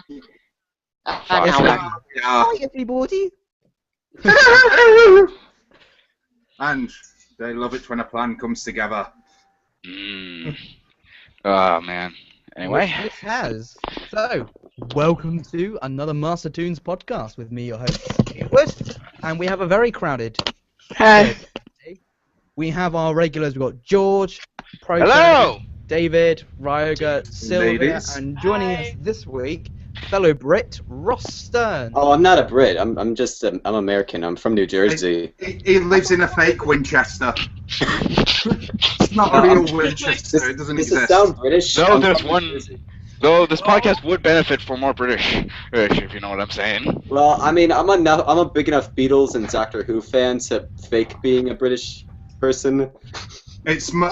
Now, Hi, everybody. And they love it when a plan comes together. Oh, man. Anyway. Which this has. So, welcome to another Master Toons podcast with me, your host, Edward. And we have a very crowded Hey. show. We have our regulars. We've got George, Proto, Hello! David, Ryoga, Sylvia, Ladies. and joining us this week, fellow Brit, Ross Stern. Oh, I'm not a Brit. I'm just I'm American. I'm from New Jersey. He lives in a fake Winchester. It's not a real Winchester. It doesn't Does exist. it sound British? No, I'm there's from one- New Jersey. Though this podcast would benefit for more British, if you know what I'm saying. Well, I mean, I'm a big enough Beatles and Doctor Who fan to fake being a British person. It's more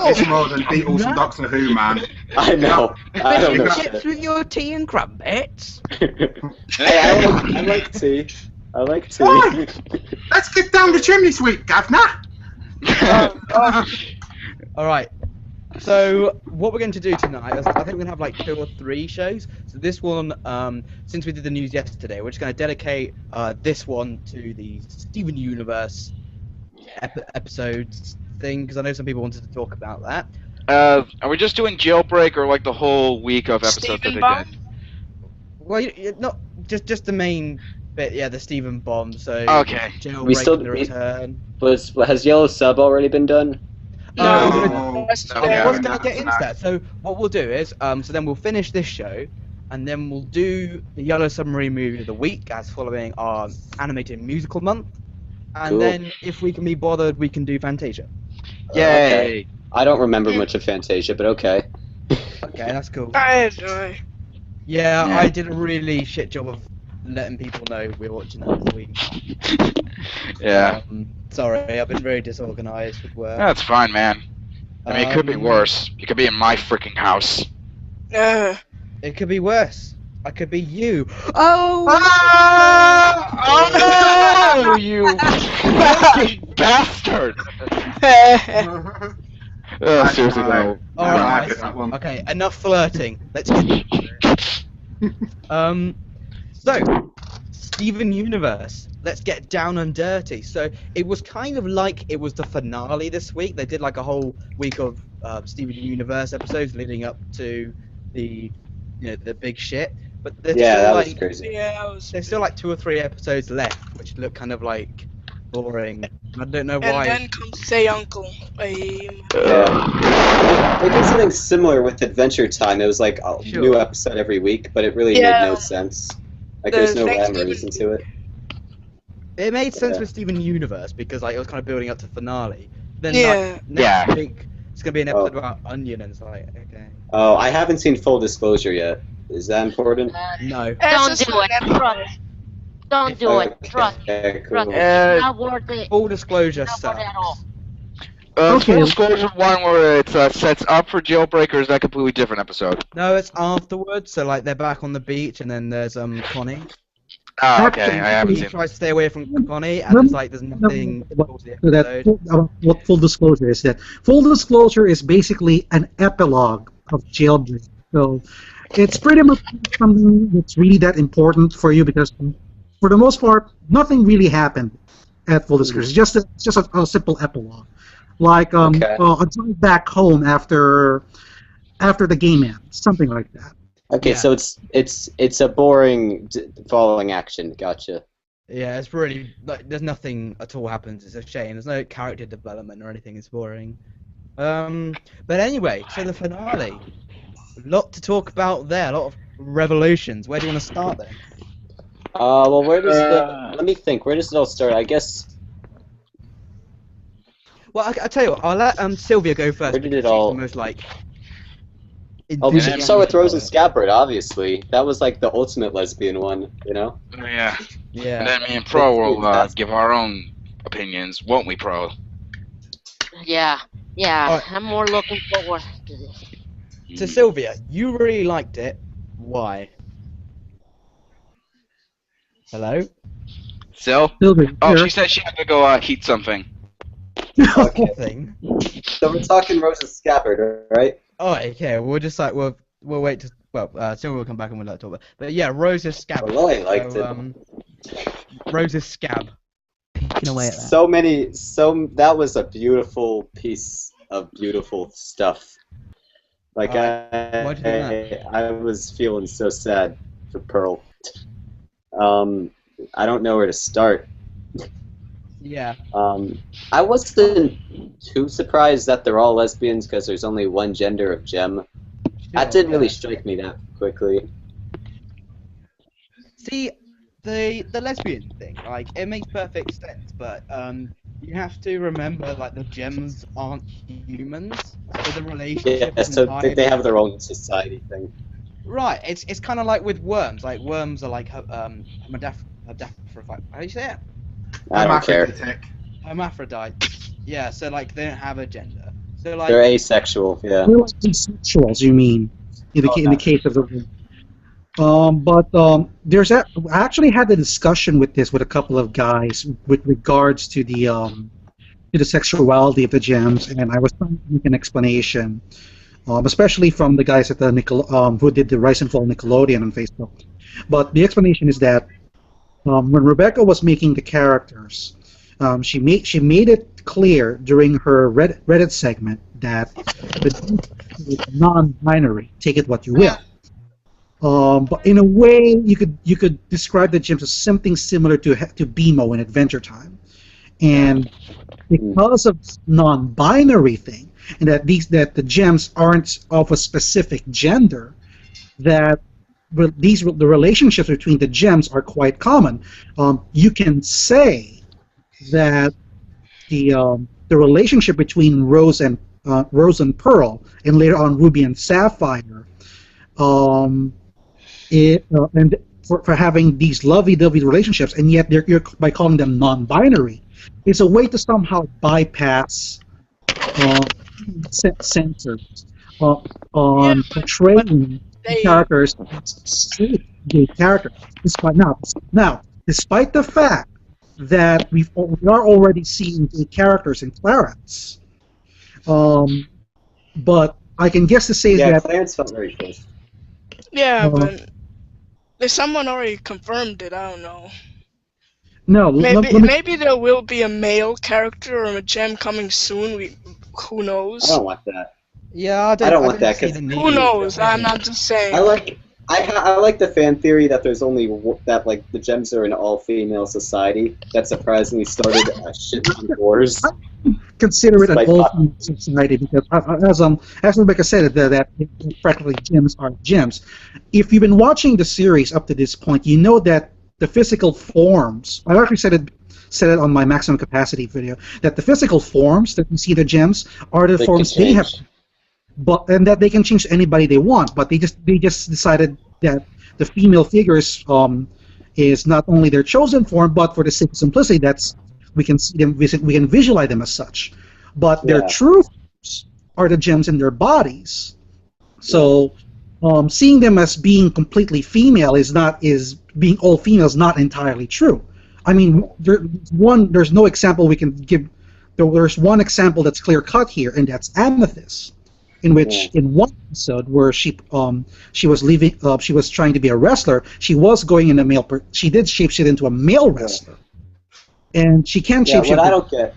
than Beatles and Doctor Who, man. I know. I don't know. Chips with your tea and crumpets. Hey, I like tea. I like tea. Oi! Let's get down the chimney sweep, Governor. Alright, so what we're going to do tonight is I think we're going to have like 2 or 3 shows. So this one, since we did the news yesterday, we're just going to dedicate this one to the Steven Universe episodes thing, because I know some people wanted to talk about that. Are we just doing Jailbreak or like the whole week of episodes Steven that Bomb? they did? Well, not just the main bit, yeah, the Steven Bomb, so Okay. Jailbreak and the Return. Has Yellow Sub already been done? No. I was No, going no, to get into that. So what we'll do is, so then we'll finish this show, and then we'll do the Yellow Submarine movie of the week as following our animated musical month, and Cool. then if we can be bothered, we can do Fantasia. Yay! Okay. I don't remember much of Fantasia, but okay. Okay, that's cool. I enjoy. Yeah, Yeah. I did a really shit job of letting people know we're watching that this week. Yeah. Sorry, I've been very disorganized with work. That's fine, man. I mean, it could be Um, worse. You could be in my freaking house. It could be worse. I could be you. Oh! Oh, you fucking bastard! Oh, seriously, no. I Alright, like that one. okay, enough flirting. Let's get so, Steven Universe. Let's get down and dirty. So, it was kind of like it was the finale this week. They did like a whole week of Steven Universe episodes leading up to the, the big shit. But there's Yeah, still that like, was crazy. Yeah, I was. there's still like 2 or 3 episodes left, which look kind of like boring. I don't know And why. then comes Say Uncle. Yeah. They did something similar with Adventure Time. It was like a Sure. new episode every week, but it really Yeah. made no sense. Like, The there's no rhyme or Thanksgiving- reason to it. It made sense Yeah. with Steven Universe because like it was kind of building up to the finale. Then Yeah. like, next Yeah. week it's gonna be an episode about Onion, and it's like, okay, Oh, I haven't seen Full Disclosure yet. Is that important? no. Don't do it. Trust. Don't do it. Trust. Okay, cool. Trust. Uh, Not worth it. Full disclosure Not worth stuff. it at all. Full disclosure one where it sets up for Jailbreak, or is that a completely different episode? No, it's afterwards. So like they're back on the beach, and then there's Connie. Oh, okay, I haven't He seen. tries to stay away from Connie, and it's like there's nothing towards the So that episode. what full disclosure is that full disclosure is basically an epilogue of Jailbreak. So it's pretty much something that's really that important for you because for the most part nothing really happened at full disclosure. It's just a simple epilogue, like Okay. a drive back home after the game ends, something like that. Okay, Yeah. so it's a boring following action. Gotcha. Yeah, it's really like there's nothing at all happens. It's a shame. There's no character development or anything. It's boring. But anyway, so the finale. A lot to talk about there. A lot of revelations. Where do you want to start then? Well, where does let me think. Where does it all start? I guess. Well, I tell you what. I'll let Sylvia go first. Where did it because she's all- the most like. Oh, we should enthusiastic start with Rose and about it. Scabbard. Obviously, that was like the ultimate lesbian one. You know. Yeah. Yeah. And then me and Pro will give our own opinions, won't we, Pro? Yeah. Yeah. Alright. I'm more looking forward to this. So Sylvia, you really liked it. Why? Hello? Sil? Sylvia, Oh, here. she said she had to go heat something. Okay. Thing. So we're talking Rose and Scabbard, right? Oh, okay. We'll just like we'll wait well, Silver will come back and we'll let talk about. But yeah, Rose's scab. Well, I liked Rose's scab. Picking away at that. That was a beautiful piece of beautiful stuff. Like why'd you do I was feeling so sad for Pearl. I don't know where to start. Yeah. I wasn't too surprised that they're all lesbians because there's only one gender of gem. That didn't really strike me that quickly. See, the lesbian thing, like, it makes perfect sense, but you have to remember, like, the gems aren't humans, so the relationship. Yeah, so they have their own society thing. Right. It's kind of like with worms. Like worms are like hermaphrodite. How do you say it? I don't care. Hermaphrodites. Yeah. So like they don't have a gender. So like They're asexual. Yeah. They're like asexuals, you mean? In the case of the. There's I actually had a discussion with this with a couple of guys with regards to the sexuality of the gems, and I was trying to make an explanation, especially from the guys at the who did the Rise and Fall Nickelodeon on Facebook. But the explanation is that when Rebecca was making the characters, she made it clear during her Reddit segment that the gems is non-binary. Take it what you will. But in a way, you could describe the gems as something similar to BMO in Adventure Time, and because of non-binary thing, and that the gems aren't of a specific gender, that the relationships between the gems are quite common. You can say that the relationship between Rose and Pearl, and later on Ruby and Sapphire, and for having these lovey-dovey relationships, and yet you're by calling them non-binary, it's a way to somehow bypass censors on portraying characters as straight gay characters. Despite the fact that we are already seeing gay characters in Clarence, but I can guess to say that Clarence felt very close. Yeah, but if someone already confirmed it, I don't know. No, maybe there will be a male character or a gem coming soon. Who knows? I don't want that. Yeah, I don't want that, see the 'cause need. Who knows? I'm not just saying. I like the fan theory that there's only that like the gems are an all-female society that surprisingly started a shit ton of wars. Consider it an all-female society because, as Rebecca said, that practically gems are gems. If you've been watching the series up to this point, you know that the physical forms. I actually said it on my maximum capacity video that the physical forms that you see the gems are the forms they have. And that they can change to anybody they want, but they just decided that the female figures is not only their chosen form, but for the sake of simplicity, we can see them, we can visualize them as such. But their true forms are the gems in their bodies. So seeing them as being completely female is being all female is not entirely true. I mean, there's no example we can give. There's one example that's clear cut here, and that's Amethyst. In which, in one episode where she was leaving, she was trying to be a wrestler. She was going in a male. She did shapeshift into a male wrestler, and she can shapeshift. What I don't get.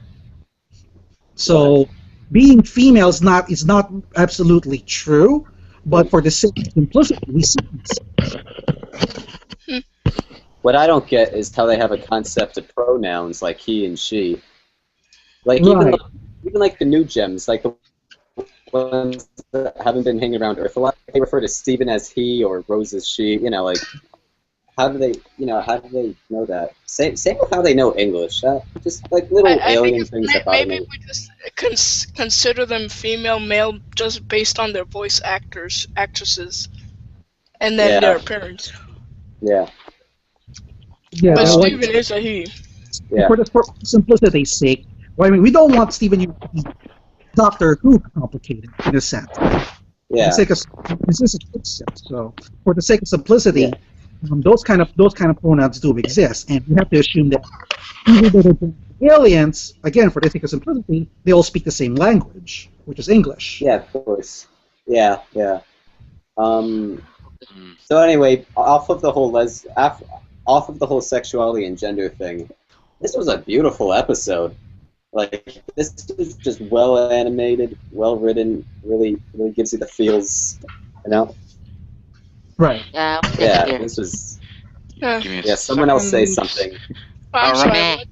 So, being female is not absolutely true, but for the sake of simplicity, we see this. What I don't get is how they have a concept of pronouns like he and she. Like Right. even like the new gems, like the ones that haven't been hanging around Earth a lot, they refer to Steven as he or Rose as she. You know, like how do they know that? Same with how they know English. Just like little alien things that bother me. Maybe we just consider them female, male, just based on their voice actresses, and then their appearance. Yeah. Yeah, But like, Steven is a he. Yeah. for simplicity's sake, well, I mean, we don't want Steven to be Doctor Who complicated in a sense. Yeah. For the sake of this is a concept, so for the sake of simplicity, those kind of pronouns do exist, and you have to assume that even though they're aliens, again, for the sake of simplicity, they all speak the same language, which is English. Yeah, of course. Yeah. So anyway, off of the whole sexuality and gender thing, this was a beautiful episode. Like, this is just well animated, well written, really gives you the feels, you know? Right. Yeah. Yeah, this was. Yeah, someone else say something. I'm Alright. sorry.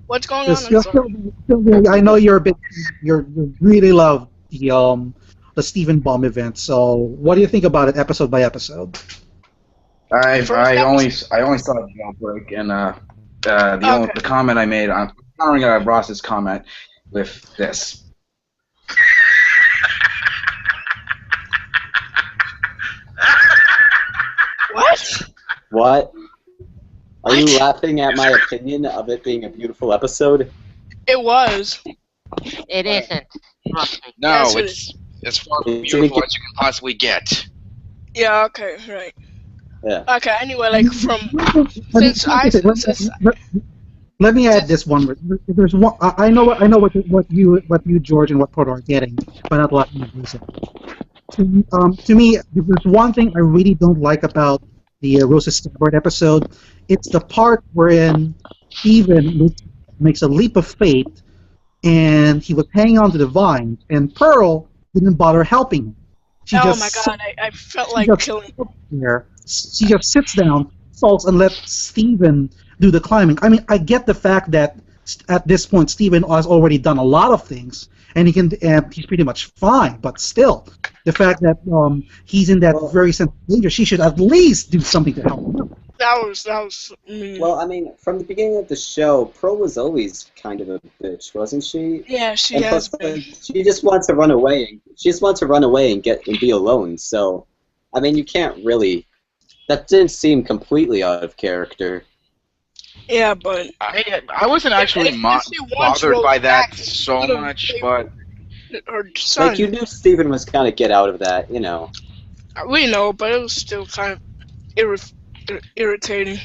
What's going on? I'm You're sorry. I know you're a bit. You really love the Stephen Baum event. So, what do you think about it, episode by episode? I only saw Jailbreak, and the comment I made, I'm countering Ross's comment with this. What? What? Are you What? laughing at my opinion of it being a beautiful episode? It was. It isn't. Trust me. No, Yes, it it's as far as It's beautiful ridiculous. as you can possibly get. Yeah. Okay. Right. Yeah. Okay. Anyway, like since Let me add this one. There's one. I know what you George and what Proto are getting, but not a lot of reason. To me, there's one thing I really don't like about the Rosa Stabbard episode. It's the part wherein Steven makes a leap of faith, and he was hanging on to the vine, and Pearl didn't bother helping him. She oh just my god, I felt she like just killing. sits there. She just sits down, falls, and lets Steven do the climbing. I mean, I get the fact that at this point Steven has already done a lot of things, and he's pretty much fine. But still, the fact that he's in that very sense of danger, she should at least do something to help him. That was. Well, I mean, from the beginning of the show, Pearl was always kind of a bitch, wasn't she? Yeah, she And has plus, been. she just wants to run away. She just wants to run away and be alone. So, I mean, you can't really. That didn't seem completely out of character. Yeah, but I wasn't actually If she wants bothered by that back, so could've much, saved but her son. Like, you knew Steven was gonna get out of that, you know. We know, but it was still kind of irritating.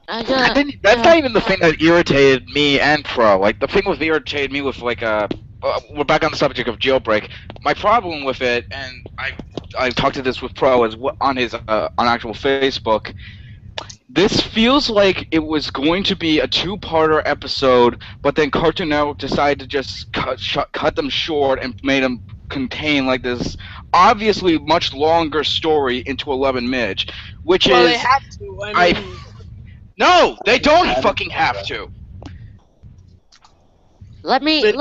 that's not even the thing that irritated me and Pro. Like, the thing that irritated me with, like, we're back on the subject of Jailbreak. My problem with it, and I talked to this with Pro on his on actual Facebook. This feels like it was going to be a two-parter episode, but then Cartoon Network decided to just cut them short and made them contain like this obviously much longer story into 11 minutes, which Well, is they have to. I mean, no, they don't fucking have to. Let me this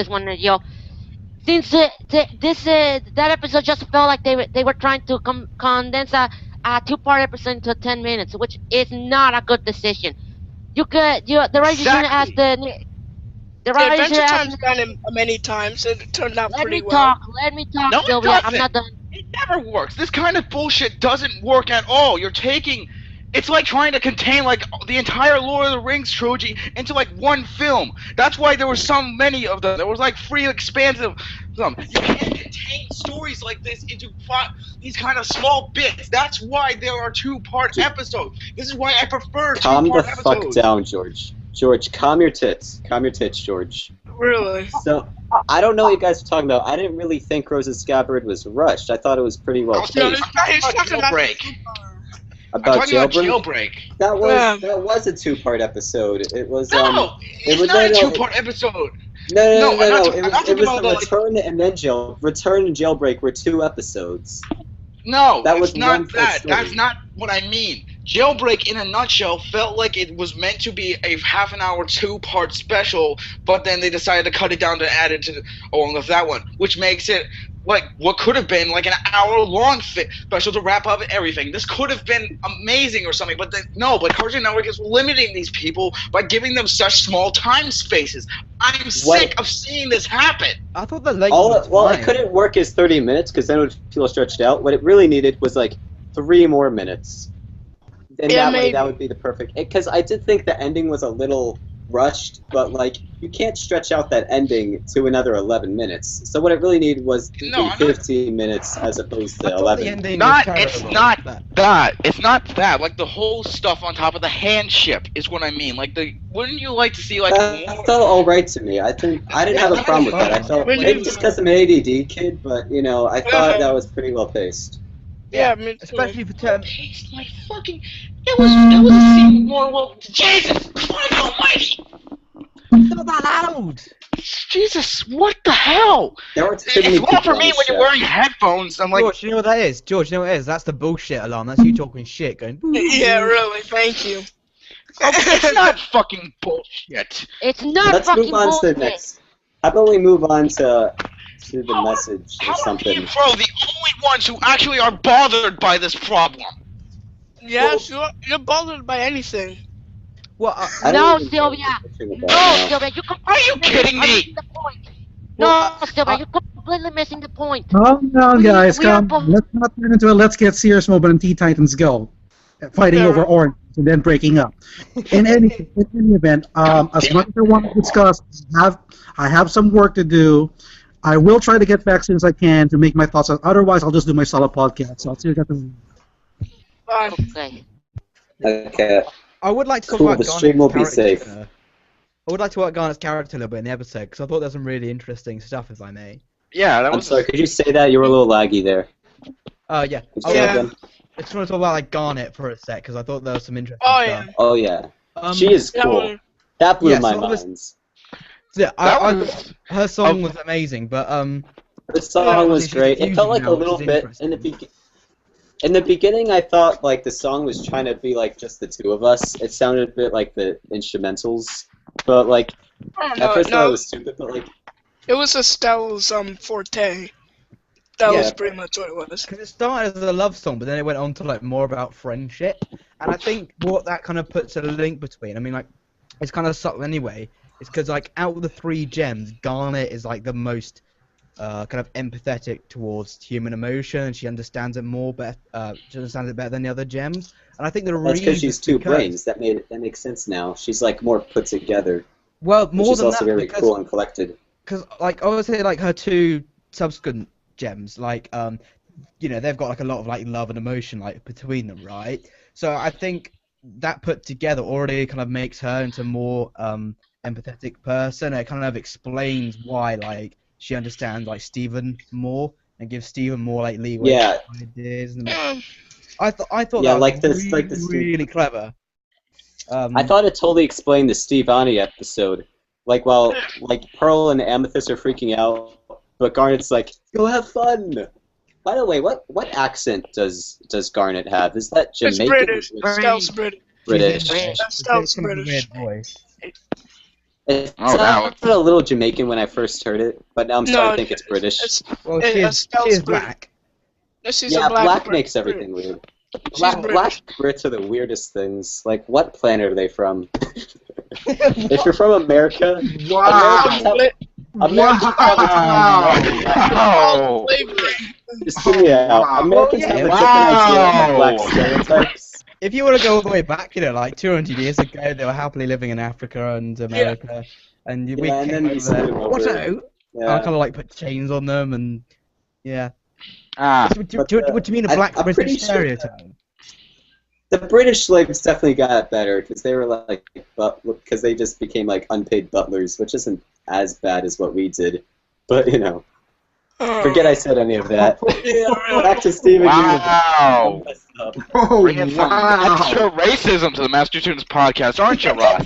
one, yo. Since that episode just felt like they were trying to condense a 2-part episode into 10 minutes, which is not a good decision. The writers should ask the writers Adventure should Time's ask. done it many times, and it turned out Let pretty me well. talk. Let me talk, No, it Sylvia. I'm doesn't. not done. It never works. This kind of bullshit doesn't work at all. You're taking... It's like trying to contain, like, the entire Lord of the Rings trilogy into, like, one film. That's why there were so many of them. There was, like, 3 expansive... You can't contain stories like this into these kind of small bits. That's why there are 2-part episodes. This is why I prefer 2-part Calm the episodes. fuck down, George. George, calm your tits. Calm your tits, George. Really? So, I don't know what you guys are talking about. I didn't really think Rose's Scabbard was rushed. I thought it was pretty well No, paced. He's talking about Jailbreak. About I'm talking about Jailbreak? Jailbreak. That was a 2-part episode. It was No, it's not a 2-part episode. No. I'm not It was talking the about the, Return and then Return and Jailbreak were 2 episodes. No, That it's was not one full that. story. That's not what I mean. Jailbreak, in a nutshell, felt like it was meant to be a half-an-hour 2-part special, but then they decided to cut it down to add it to along with that one, which makes it like what could have been like an hour-long special to wrap up everything. This could have been amazing or something, but no. But Cartoon Network is limiting these people by giving them such small time spaces. I'm sick of seeing this happen. I thought the length was fine. It couldn't work as 30 minutes because then it would feel stretched out. What it really needed was like 3 more minutes. And Yeah, that way, maybe. that would be the perfect. Because I did think the ending was a little rushed, but like you can't stretch out that ending to another 11 minutes. So what it really needed was to be 15 minutes as opposed to 11. It's not that. It's not that. Like the whole stuff on top of the handship is what I mean. Like wouldn't you like to see like? That felt all right to me. I didn't have a problem with that. I felt maybe just because I'm an ADD kid, but you know, I thought that was pretty well paced. Yeah, I mean, especially for terms. Like fucking. That was a scene more well. Jesus Christ Almighty! It's not that loud. Jesus, what the hell? It's more for me when you're wearing headphones. I'm like, George, you know what that is? George, you know what it is? That's the bullshit alarm. That's you talking shit, going. Yeah, really. Thank you. It's not fucking bullshit. It's not Let's fucking move on bullshit. to the next. How about we move on to the message or something? How are we, bro, the only ones who actually are bothered by this problem? Yes, you're bothered by anything. Well, no, Sylvia. No, Sylvia, Are you kidding me? No, Sylvia, you're completely missing the point. Calm down, guys. Calm. Let's not turn into a Let's Get Serious moment and Teen Titans Go, fighting over orange and then breaking up. In any event, as much as I want to discuss, I have some work to do. I will try to get back as soon as I can to make my thoughts out. Otherwise, I'll just do my solo podcast. So I'll see you guys. Okay. Okay. I would like to talk Cool, about the stream will be safe. I would like to talk about Garnet's character a little bit in the episode because I thought there was some really interesting stuff, if I may. Yeah, that was. I'm sorry. Could you say that? You were a little laggy there. Yeah. Yeah. I just want to talk about like Garnet for a sec because I thought there was some interesting stuff. Oh yeah. She is cool. That blew my mind. Yeah, her song was amazing, but the song was great. It felt like a little bit in the beginning. I thought like the song was trying to be like just the two of us. It sounded a bit like the instrumentals, but like at first I thought it was stupid, but like it was Estelle's forte. That was pretty much what it was. Because it started as a love song, but then it went on to like more about friendship, and I think what that kind of puts a link between. I mean, like it's kind of subtle anyway. It's because like out of the three gems, Garnet is like the most kind of empathetic towards human emotion, and she understands it more. She understands it better than the other gems. And I think the reason because she's two brains. That makes sense now. She's like more put together. Well, more she's than also that, very cool and collected. Because like I would say, like her two subsequent gems, like you know, they've got like a lot of like love and emotion like between them, right? So I think that put together already kind of makes her into more empathetic person. It kind of explains why like she understands like Steven more and gives Steven more like leeway. Yeah. Ideas and I thought yeah, that like was this, really, like the really clever. I thought it totally explained the Steve Ani episode. Like while like Pearl and Amethyst are freaking out, but Garnet's like, "Go have fun." By the way, what accent does Garnet have? Is that Jamaican? It's British. Estelle's British. Estelle's British. Voice. It sounded a little Jamaican when I first heard it, but now I'm starting to think it's British. Well, she is black. She's yeah, a black makes everything weird. Black Brits are the weirdest things. Like, what planet are they from? If you're from America, Americans just hear me out. Americans have a different idea of black stereotypes. If you want to go all the way back, you know, like 200 years ago, they were happily living in Africa and America, and we came over there. What's out? I kind of like put chains on them, and yeah. What do you mean a black British stereotype? The British slaves definitely got better because they were like, because they just became like unpaid butlers, which isn't as bad as what we did, but you know. Forget I said any of that. Back to Steven. Wow. Bringing some extra racism to the Master Toons podcast, aren't you, Ross?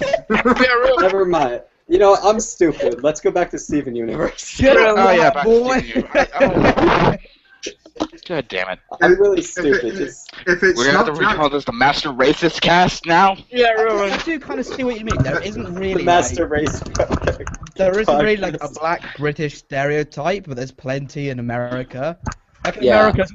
Never mind. You know, I'm stupid. Let's go back to Steven Universe. Oh yeah, back to Steven Universe. God damn it. I'm really stupid. If it's we're going to have to recall this the Master Racist cast now? Yeah, really. I do kind of see what you mean. There isn't really the Master Race. There isn't really like a black British stereotype, but there's plenty in America. Like America.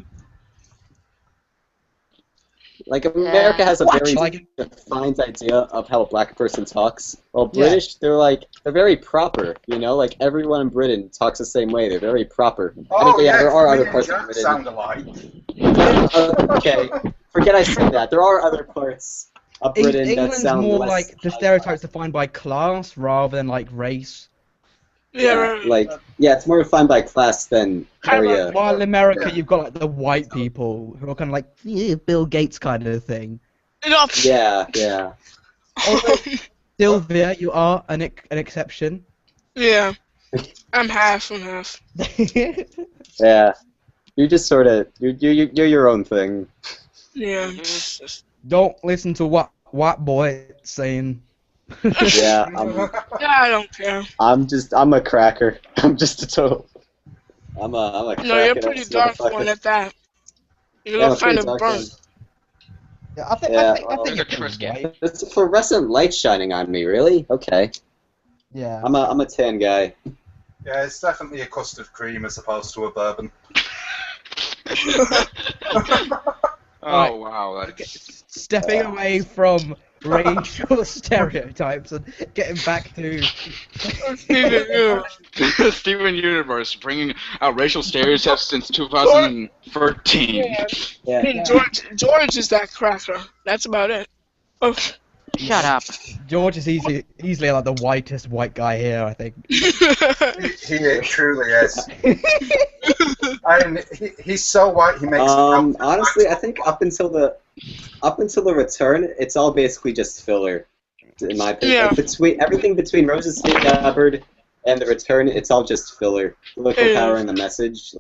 Like America has a very defined idea of how a black person talks. While British, they're very proper. You know, like everyone in Britain talks the same way. They're very proper. There are other parts of Britain. Sound alike. Okay, forget I said that. There are other parts Upwritten, that England's sound more less like the stereotypes defined by class rather than like race. Yeah, it's more defined by class than area. While in America, you've got like the white people who are kind of like Bill Gates kind of thing. Yeah, yeah. Sylvia, you are an exception. Yeah, I'm half and half. Yeah. You just sort of you're your own thing. Yeah. Don't listen to what white boy saying. Yeah, I don't care. I'm a cracker. I'm just a total. I'm a cracker. No, you're a pretty dark one at that. You look kind of burnt. Yeah, I think it's right. It's fluorescent light shining on me, really? Okay. Yeah. I'm a tan guy. Yeah, it's definitely a custard cream as opposed to a bourbon. Oh wow! Stepping away from racial stereotypes and getting back to Steven Universe bringing out racial stereotypes since 2013. Yeah. George is that cracker. That's about it. Oh. Shut up. George is easily like the whitest white guy here, I think. He truly is. He's so white. He makes. Honestly, I think up until the return, it's all basically just filler, in my opinion. Yeah. Like, everything between Rose's Scabbard and the return, it's all just filler. Political power and the message,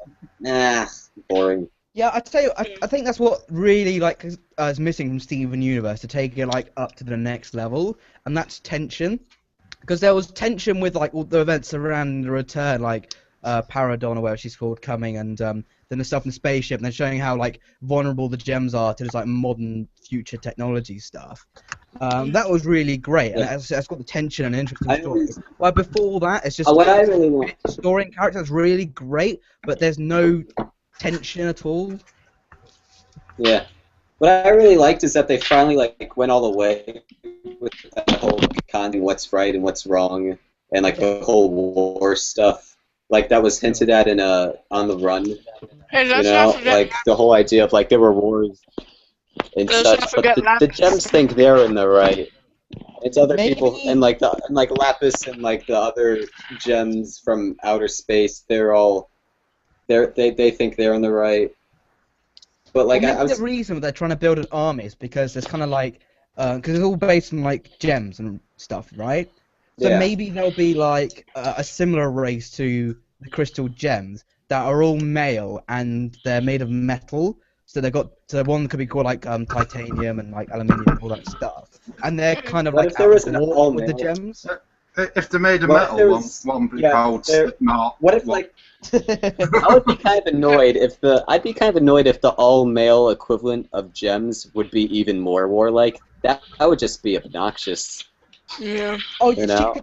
boring. Yeah, I tell you, I think that's what really like is missing from Steven Universe to take it like up to the next level, and that's tension. Because there was tension with like all the events around the return, like Paradon or whatever she's called coming, and then the stuff in the spaceship, and then showing how like vulnerable the gems are to this like modern future technology stuff. That was really great, and it's got the tension and interesting story. Well, before that, it's just what I really want. Story and character is really great, but there's no tension at all. Yeah. What I really liked is that they finally like went all the way with that whole conning what's right and what's wrong, and like the whole war stuff. Like that was hinted at in On the Run. Hey, you know, like the whole idea of like there were wars and such, but the gems think they're in the right. It's other people and like Lapis and like the other gems from outer space. They think they're on the right. But like the reason they're trying to build an army is because there's kind of like because it's all based on like gems and stuff, right? So maybe there'll be like a similar race to the crystal gems that are all male and they're made of metal. So one could be called like titanium and like aluminium, all that stuff. And they're kind of like with the gems. If they're made of metal, one would be gold. Not. What if like? I'd be kind of annoyed if the all-male equivalent of gems would be even more warlike. That would just be obnoxious. Yeah. Oh,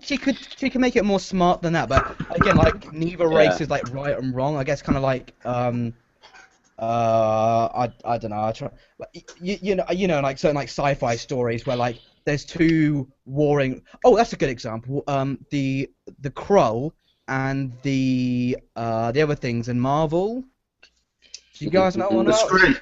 she could make it more smart than that, but again, like neither race is like right and wrong. I guess kind of like I don't know. I try, you know, like certain like sci-fi stories where like there's two warring. Oh, that's a good example. The Krull and the other things in Marvel. Do you guys know what I'm about?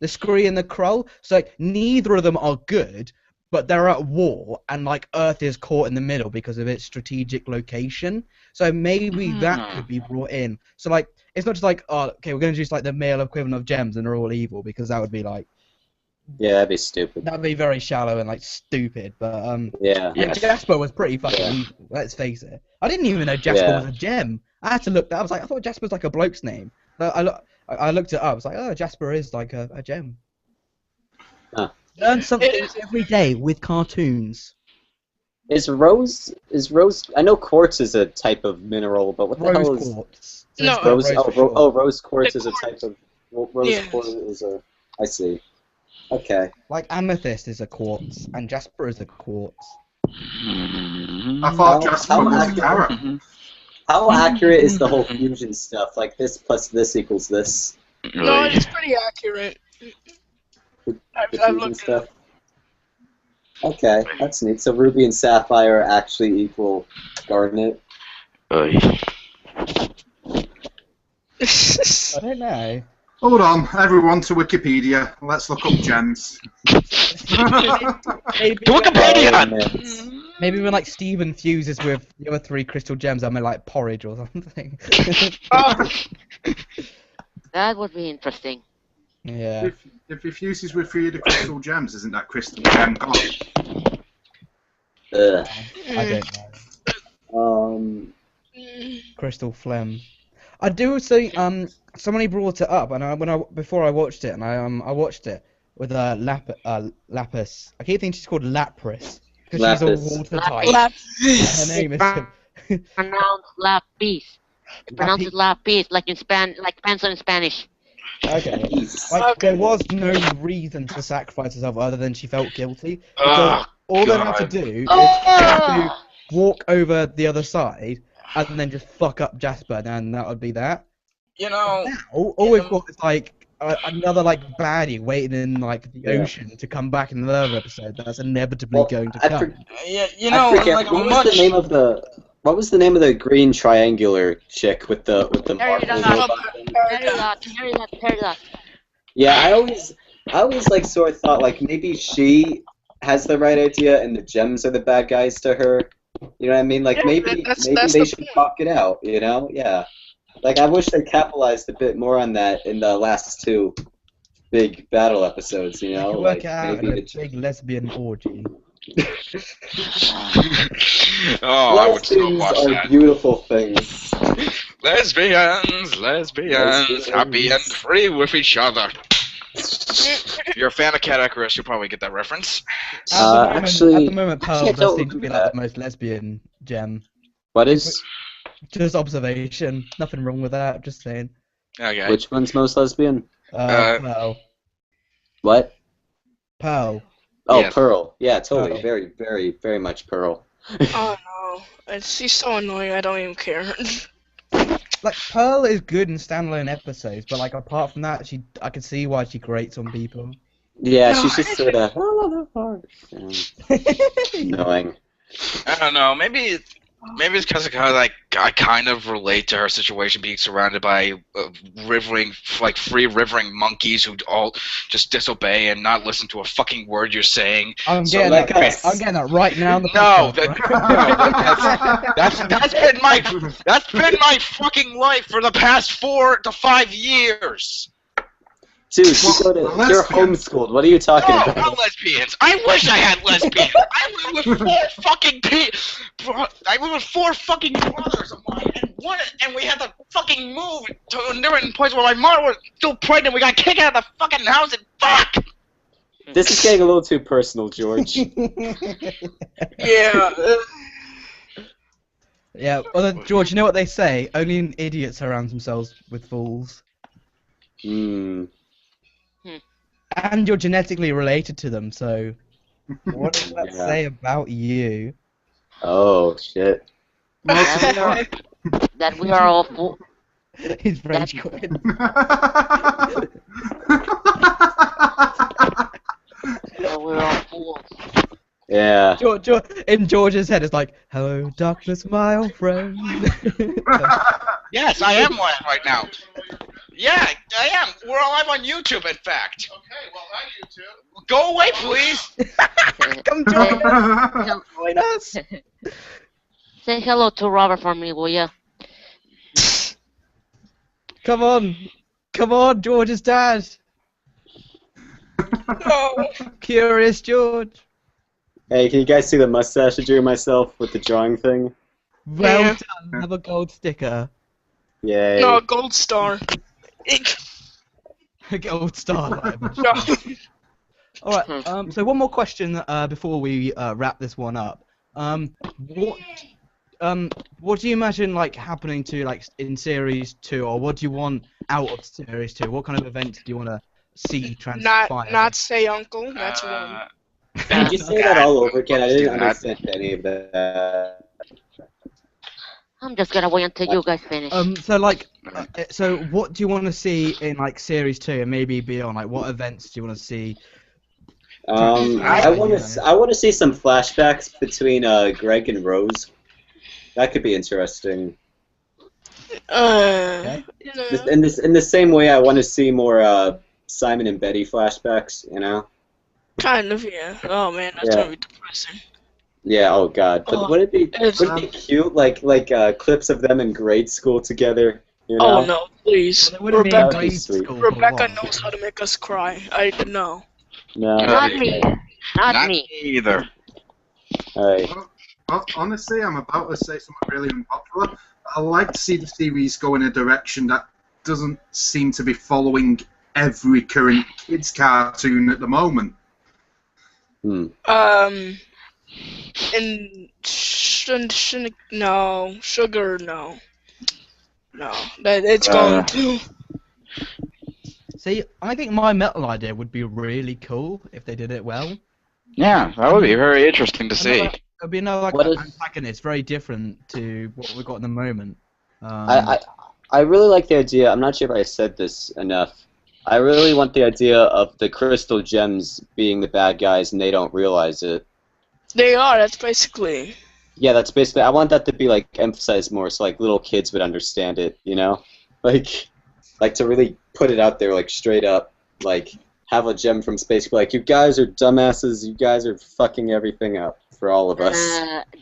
The Scree and the Krull. So like, neither of them are good, but they're at war, and like Earth is caught in the middle because of its strategic location. So maybe that could be brought in. So like, it's not just like, oh, okay, we're gonna use like the male equivalent of gems, and they're all evil, because that would be like. Yeah, that'd be stupid. That'd be very shallow and like stupid, but Yeah. Jasper was pretty fucking evil. Let's face it. I didn't even know Jasper was a gem. I had to look. I was like, I thought Jasper was like a bloke's name. I looked it up. I was like, oh, Jasper is like a gem. Huh. Learn something every day with cartoons. Is rose? I know quartz is a type of mineral, but what the hell is quartz? No, rose? Rose quartz is a type of rose quartz is a. I see. Okay. Like amethyst is a quartz, and jasper is a quartz. I thought jasper was a carrot. How accurate is the whole fusion stuff? Like this plus this equals this? No, it's pretty accurate. The fusion stuff. Okay, that's neat. So ruby and sapphire actually equal garnet. I don't know. Hold on, everyone to Wikipedia. Let's look up gems. maybe, To Wikipedia! maybe when like Steven fuses with the other 3 crystal gems, I mean like porridge or something. That would be interesting. Yeah. If he fuses with 3 of the crystal gems, isn't that crystal gem god? I don't know. Crystal phlegm. I do say somebody brought it up, and before I watched it, and I watched it with Lapis. I keep thinking she's called Lapris because she's a water type. Her name is Pronounced lapis. Pronounce it lapis, like pencil in Spanish. Okay. Like there was no reason to sacrifice herself other than she felt guilty. Oh, Because all they have to God. do is to walk over the other side and then just fuck up Jasper, and that would be that. You know, Now, all we've got is like another like baddie waiting in like the ocean to come back in another episode. That's inevitably going to come. you know, I forget, like what much. was the name of the green triangular chick with the marble robot thing? Peridot. Yeah, I always like sort of thought like maybe she has the right idea and the gems are the bad guys to her. You know what I mean? Like Yeah, maybe that's they the should point. talk it out. You know? Yeah. Like I wish they capitalized a bit more on that in the last 2 big battle episodes. You know? Work Like it out in maybe a big lesbian orgy. Oh, I would still lesbians watch are that. beautiful things. Lesbians, happy and free with each other. If you're a fan of Cat Icarus, you'll probably get that reference. At Actually, the moment, Pearl actually, I does don't seem to be remember like the most lesbian gem. What is? Just observation. Nothing wrong with that. Just saying. Okay. Which one's most lesbian? Pearl. What? Pearl. Oh, Yes. Pearl. Yeah, totally. Pearl. Very, very, very much Pearl. Oh no, she's so annoying. I don't even care. Like Pearl is good in standalone episodes, but like apart from that, I can see why she grates on people. Yeah, No, she's just sort of annoying. I don't know. Maybe it's because I kind of relate to her situation, being surrounded by free rivering monkeys who all just disobey and not listen to a fucking word you're saying. I'm So, getting like, I'm getting that right now. In the No, podcast, that's been my fucking life for the past 4 to 5 years. Dude, Well, you're lesbians. homeschooled. What are you talking No, about? not lesbians. I wish I had lesbians. I live with 4 fucking I live with 4 fucking brothers of mine, and we had to fucking move to different places where my mother was still pregnant. We got kicked out of the fucking house, and fuck. This is getting a little too personal, George. Yeah. Yeah, although, George, you know what they say? Only an idiot surrounds themselves with fools. Hmm. And you're genetically related to them, so what does that Yeah. say about you? Oh, shit. That we are all fools. He's rage quit. That we're all fools. Yeah. George, in George's head, it's like, "Hello, darkness, my old friend." Yes, I am live right now. Yeah, I am. We're live on YouTube, in fact. Okay, well, hi, YouTube. Go away, please. Come join us. Say hello to Robert for me, will ya? Come on, George's dad. No. Curious George. Hey, can you guys see the mustache I drew myself with the drawing thing? Well Yeah. done. Have a gold sticker. Yay. No, gold star. A gold star. whatever. No. All right. So one more question before we wrap this one up. What do you imagine like happening to like in series 2, or what do you want out of series 2? What kind of events do you want to see transpire? Not say uncle. That's one. Did you say that all over again? I didn't God. understand any of that. I'm just gonna wait until you guys finish. So like, so what do you want to see in like series 2 and maybe beyond? Like, what events do you want to see? I want to see some flashbacks between Greg and Rose. That could be interesting. Okay. You know, In the same way, I want to see more Simon and Betty flashbacks. You know? kind of, yeah. Oh man, that's Yeah. gonna be depressing. Yeah. Oh God. But Oh, would it be it's, cute? Like clips of them in grade school together. You oh know? no, please. Well, they wouldn't be in That would be grade sweet. school for Rebecca one. knows how to make us cry. I know. No. Not me. Not Not me. either. All right. Well, honestly, I'm about to say something really unpopular. I like to see the series go in a direction that doesn't seem to be following every current kids' cartoon at the moment. And no, sugar, no, that it's going to. See, I think my metal idea would be really cool if they did it well. Yeah, that would be very interesting to see. It'd be another What if- antagonist, very different to what we've got at the moment. I really like the idea. I'm not sure if I said this enough. I really want the idea of the crystal gems being the bad guys and they don't realize it. They are. That's basically. Yeah, that's basically. I want that to be like emphasized more, so like little kids would understand it. You know, like to really put it out there, like straight up, like have a gem from space. Be like, you guys are dumbasses. You guys are fucking everything up for all of us.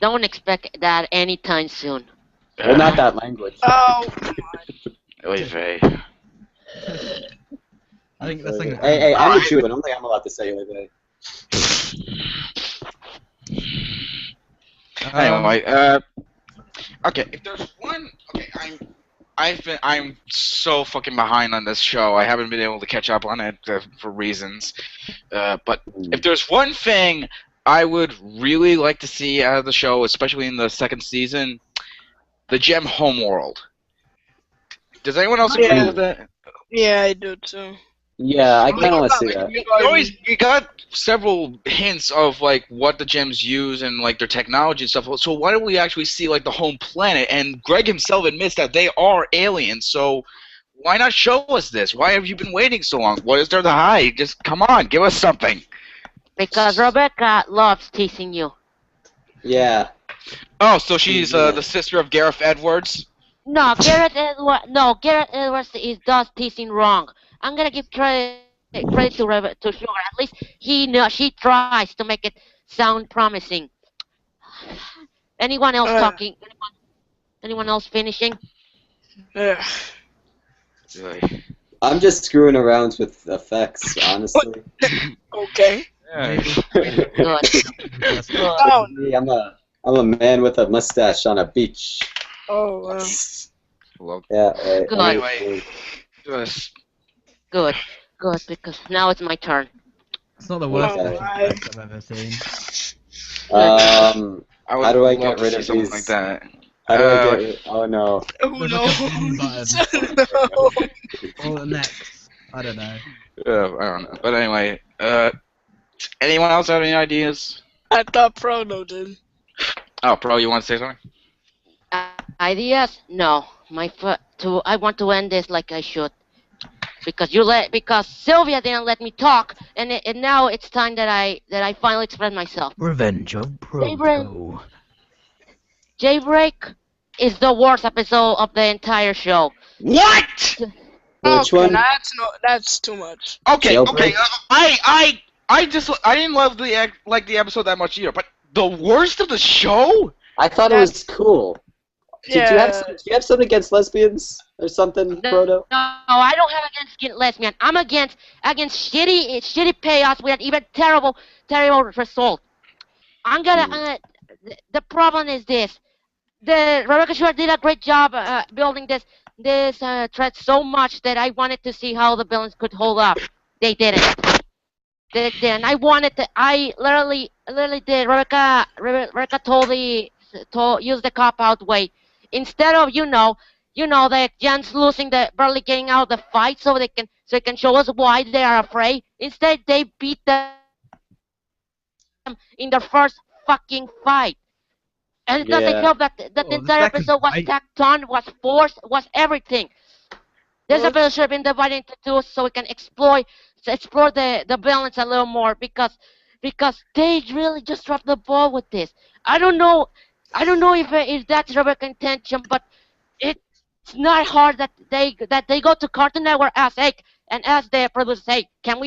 Don't expect that anytime soon. Well, not that language. Oh. Oy vey. I think that's like. Hey, I'm a Jew, and I don't think I'm allowed to say anything. Anyway, okay. If there's one, okay, I'm so fucking behind on this show. I haven't been able to catch up on it for reasons. But if there's one thing I would really like to see out of the show, especially in the second season, the Gem Homeworld. Does anyone else agree with that? Yeah, I do too. Yeah, I kind of want to see that. We got several hints of like what the gems use and like their technology and stuff. So why don't we actually see like the home planet? And Greg himself admits that they are aliens. So why not show us this? Why have you been waiting so long? What is there to hide? Just come on, give us something. Because Rebecca loves teasing you. Yeah. Oh, so she's the sister of Gareth Edwards? No, Gareth Edwards does teasing wrong. I'm gonna give credit to Sugar. At least she tries to make it sound promising. Anyone else talking? Anyone else finishing? I'm just screwing around with effects, honestly. Okay. Good. Oh. I'm a man with a mustache on a beach. Oh wow. Yeah. Right. Good. Anyway. Good, because now it's my turn. It's not the worst Okay. I've ever seen. How do I get rid of something these? like that? How do I get? Oh no. Who knows? Or next. I don't know. I don't know. But anyway, anyone else have any ideas? I thought Proto did. Oh, Pro, you want to say something? Ideas? No. I want to end this like I should. Because Sylvia didn't let me talk, and now it's time that I finally express myself. Revenge of Proto. Jailbreak is the worst episode of the entire show. What? Which one? That's too much. Okay, Jailbreak? okay. I didn't love the episode that much either. But the worst of the show? I thought it was cool. Do you have something against lesbians or something, Proto? No, I don't have against lesbian. I'm against shitty payoffs with an even terrible result. The problem is this. Rebecca Short did a great job building this thread so much that I wanted to see how the villains could hold up. They didn't. I literally did. Rebecca used the cop-out way. Instead of the Gens losing barely getting out of the fight so they can show us why they are afraid. Instead they beat them in their first fucking fight. And it doesn't help that the entire episode was tacked on, was forced, was everything. This episode should have been divided into two so we can explore the balance a little more because they really just dropped the ball with this. I don't know if that's Rebecca's intention, but It's not hard that they go to Cartoon Network ask, hey, and ask their producers, hey, can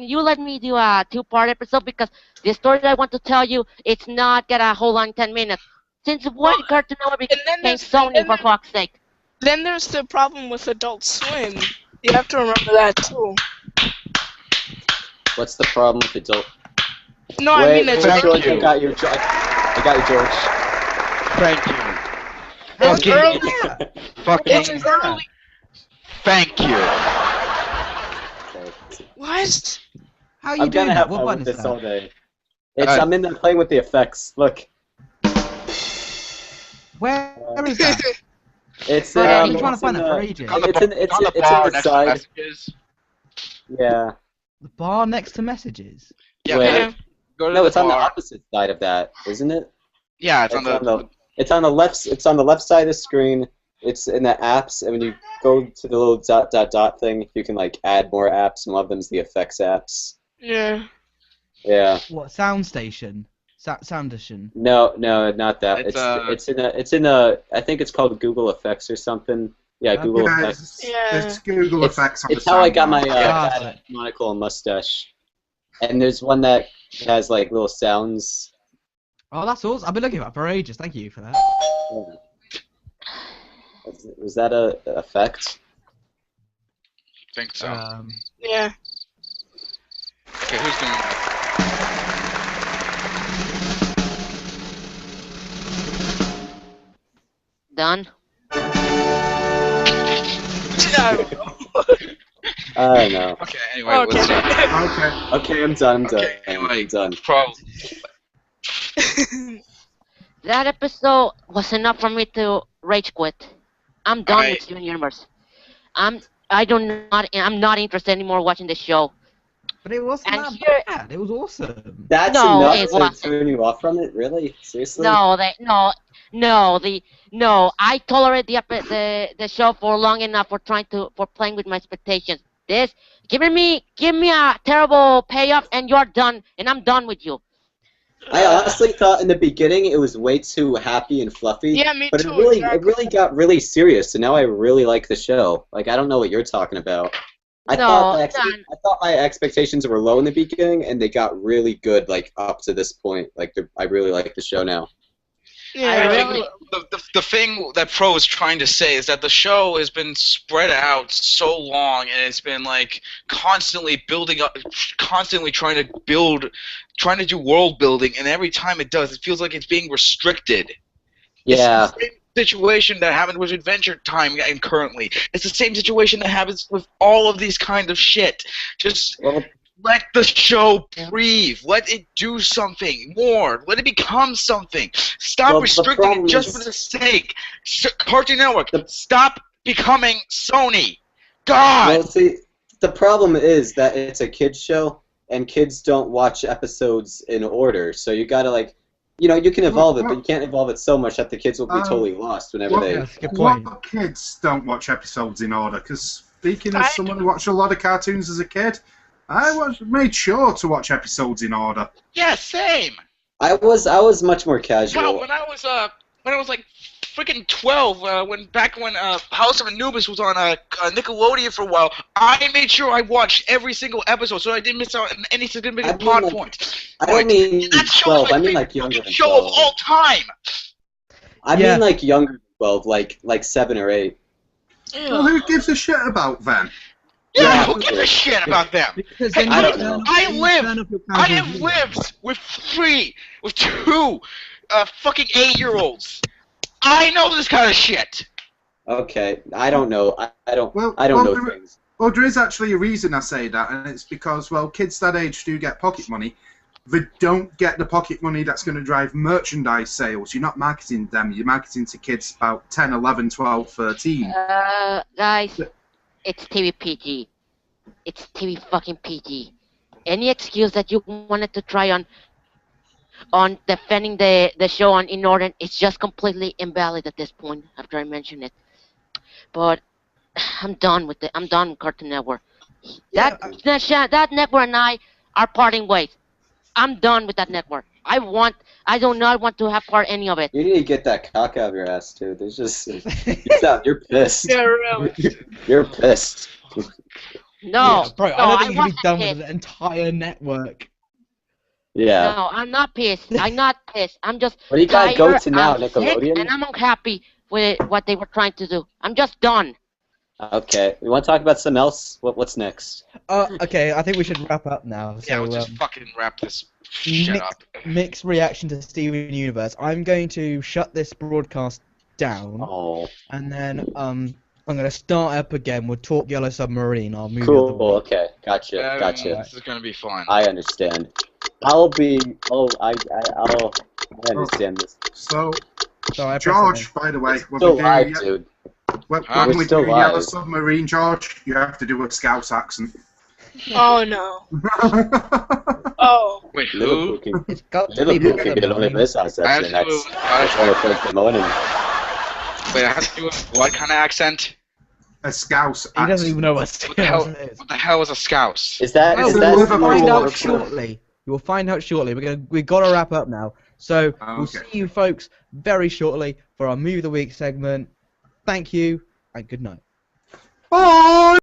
you let me do a 2-part episode, because the story that I want to tell you, it's not gonna hold on 10 minutes. Since when Cartoon Network became Sony, for fuck's sake? Then there's the problem with Adult Swim. You have to remember that too. What's the problem with Adult? No, I mean it's George, you. I got you, George. Thank you. It's Fucking- early. Fucking. It's early. Thank you. What? How are you I'm doing gonna that? have What fun button with is this all that? day. I'm in there playing with the effects. Look, Where is that? it's I've been trying to find in it for the- ages. It's on the in bar the next to side. messages. Yeah. The bar next to messages. Yeah, Wait. Yeah. go to No, the it's on the bar. opposite side of that, isn't it? Yeah, it's on the. It's on the left. It's on the left side of the screen. It's in the apps, and when you go to the little dot thing, you can like add more apps, and one of them's the effects apps. Yeah. Yeah. What, sound station? Sound station? No, not that. It's, It's in a. I think it's called Google Effects or something. Yeah, Google Yeah, Effects. it's Google It's, Effects on it's the how I sound got my bar. bad monocle and mustache. And there's one that has like little sounds. Oh, that's awesome. I've been looking for that for ages. Thank you for that. Was that a effect? I think so. Yeah. Okay, who's doing that? Done. I don't know. I don't know. Okay, anyway, let's start. Okay. Okay, I'm done. Okay, anyway, I'm done. Probably. That episode was enough for me to rage quit. I'm done I- with Steven Universe. I'm not interested anymore watching the show. But it wasn't And that here- bad. It was awesome. That's No, it enough to wasn't. turn you off from it? Really? Seriously? No. I tolerate the show for long enough for playing with my expectations. This give me a terrible payoff and you're done, and I'm done with you. I honestly thought in the beginning it was way too happy and fluffy. Yeah, me but too, it exactly. really got really serious, and now I really like the show. Like, I don't know what you're talking about. I No, thought my expectations were low in the beginning, and they got really good, like, up to this point. Like, I really like the show now. Yeah. I I really- think the thing that Pro is trying to say is that the show has been spread out so long, and it's been like constantly building up, constantly trying to do world building, and every time it does, it feels like it's being restricted. Yeah. It's the same situation that happened with Adventure Time and currently. It's the same situation that happens with all of these kind of shit. Just Well, let the show breathe. Let it do something more. Let it become something. Stop Well, the restricting problem it just is- for the sake. Cartoon Network, stop becoming Sony. God! well, see, the problem is that it's a kids show, and kids don't watch episodes in order. So you gotta, like, you know, you can evolve it, but you can't evolve it so much that the kids will be totally lost whenever well, they... Yeah, that's a good point. What kids don't watch episodes in order? Because speaking as I someone who watched a lot of cartoons as a kid, I made sure to watch episodes in order. Yeah, same. I was much more casual. Well, when I was like freaking 12, back when House of Anubis was on Nickelodeon for a while, I made sure I watched every single episode so I didn't miss out on any significant I mean, plot like, point. I don't mean That show is 12, I mean my like younger favorite than show of 12. all time. I Yeah. mean like younger than 12, like 7 or 8. Well, who gives a shit about them? Yeah, Yeah. who gives a shit about them? Because Hey, then I you don't know. turn- I you live- turn off your I casual have viewing. lived with two fucking 8-year-olds. I know this kind of shit. Okay, I don't know. I don't Well, know there- things. Well, there is actually a reason I say that, and it's because, well, kids that age do get pocket money. They don't get the pocket money that's going to drive merchandise sales. You're not marketing them. You're marketing to kids about 10, 11, 12, 13. Guys, it's TV PG. It's TV fucking PG. Any excuse that you wanted to try on defending the show on in order, it's just completely invalid at this point after I mention it. But I'm done with it. I'm done with Cartoon Network. Yeah, That network and I are parting ways. I'm done with that network. I want I do not want to have part any of it. You need to get that cock out of your ass, dude. There's just you're pissed. Yeah, really. You're pissed. No, Yeah, bro, no, I don't think you can be wasn't done pissed. with an entire network. Yeah. No, I'm not pissed. I'm not pissed. I'm just What do you gotta go tired, to now, I'm sick, Nickelodeon? and I'm unhappy with what they were trying to do. I'm just done. Okay. We want to talk about something else? What's next? Okay, I think we should wrap up now. Yeah, So, we'll just fucking wrap this shit up. mixed reaction to Steven Universe. I'm going to shut this broadcast down, Oh, and then I'm going to start up again with Talk Yellow Submarine. I'll move the other cool. way. Okay, gotcha. This is gonna be fun. I understand. I'll be. Oh, I understand this. So, So I press George, by the way, when Still we live, do, dude. when We're we still do Yellow live. Submarine, George, you have to do a Scouse accent. Oh no. Oh. Wait, Liverpool who? can, It's got to be Liverpool can better, get only Marine. this house I have section. to do, That's all the morning. wait, I have to do what kind of accent? A Scouse He doesn't accent. even know what What the hell? Scouse is. What the hell is a scouse? Is that Oh, is a that we'll Liverpool find out accent. shortly. You will find out shortly. We've got to wrap up now. So we'll Okay. see you folks very shortly for our Movie of the Week segment. Thank you and good night. Bye!